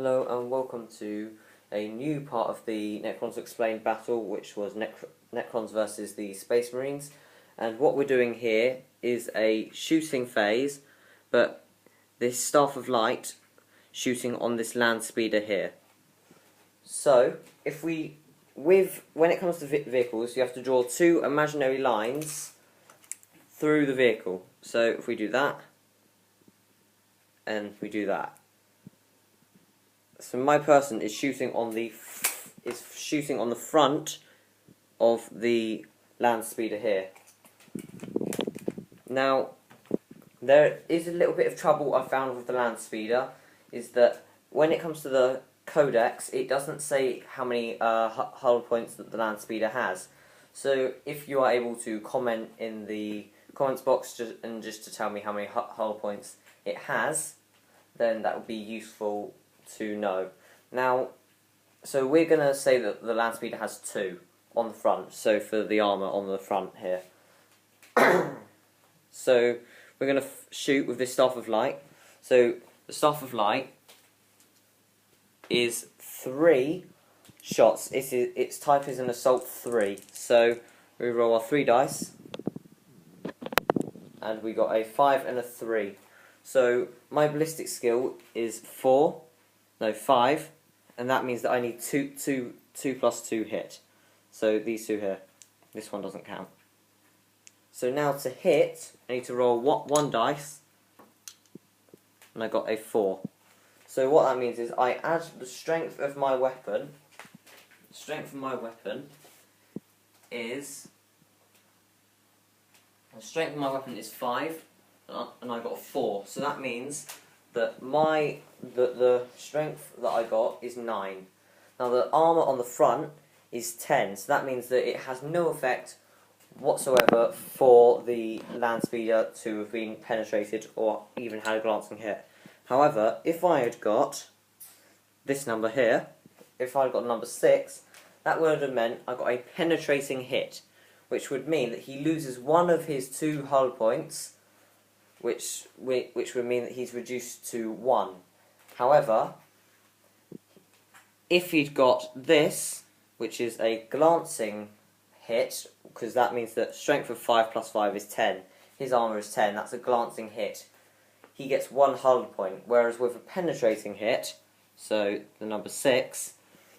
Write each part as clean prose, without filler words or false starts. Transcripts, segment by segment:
Hello and welcome to a new part of the Necrons Explained battle, which was Necrons versus the Space Marines. And what we're doing here is a shooting phase, but this Staff of Light shooting on this land speeder here. So, when it comes to vehicles, you have to draw two imaginary lines through the vehicle. So if we do that, and we do that. So my person is shooting on the front of the land speeder here. Now, there is a little bit of trouble I found with the land speeder, is that when it comes to the codex, it doesn't say how many hull points that the land speeder has. So if you are able to comment in the comments box just to tell me how many hull points it has, then that would be useful to know. Now, so we're going to say that the land speeder has 2 on the front, so for the armour on the front here. So we're going to shoot with this Staff of Light. So the Staff of Light is 3 shots. Its type is an Assault 3. So we roll our 3 dice, and we got a 5 and a 3. So my ballistic skill is 5, and that means that I need 2 plus 2 hit. So these 2 here. This one doesn't count. So now to hit, I need to roll 1 dice, and I got a 4. So what that means is I add the strength of my weapon. The strength of my weapon is 5, and I got a 4. So that means that the strength that I got is 9. Now the armour on the front is 10, so that means that it has no effect whatsoever for the land speeder to have been penetrated or even had a glancing hit. However, if I had got this number here, if I had got number 6, that would have meant I got a penetrating hit, which would mean that he loses 1 of his 2 hull points, which would mean that he's reduced to 1. However, if he'd got this, which is a glancing hit, because that means that strength of 5 plus 5 is 10, his armour is 10, that's a glancing hit, he gets 1 hull point, whereas with a penetrating hit, so the number 6,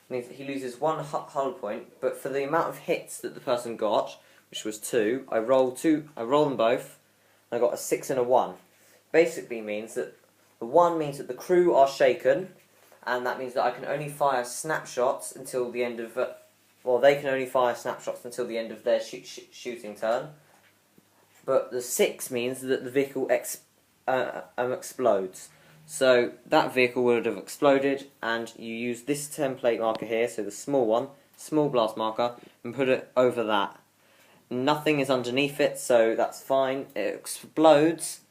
means that he loses 1 hull point, but for the amount of hits that the person got, which was 2, I roll them both, and I got a 6 and a 1. Basically means that the 1 means that the crew are shaken, and that means that I can only fire snapshots until the end of they can only fire snapshots until the end of their shooting turn. But the 6 means that the vehicle explodes. So that vehicle would have exploded, and you use this template marker here, so the small one, small blast marker, and put it over that. Nothing is underneath it, so that's fine. It explodes.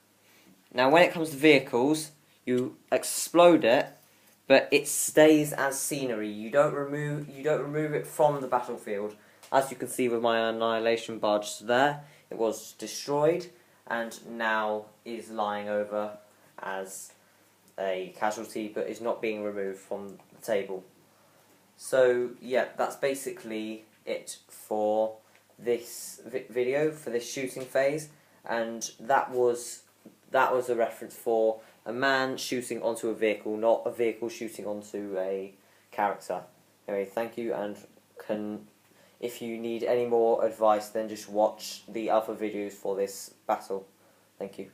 Now when it comes to vehicles, you explode it, but it stays as scenery. You don't remove it from the battlefield. As you can see with my annihilation barge there, it was destroyed and now is lying over as a casualty, but is not being removed from the table. So yeah, that's basically it for this video, for this shooting phase, and that was a reference for a man shooting onto a vehicle, not a vehicle shooting onto a character. Anyway, thank you, and if you need any more advice, then just watch the other videos for this battle. Thank you.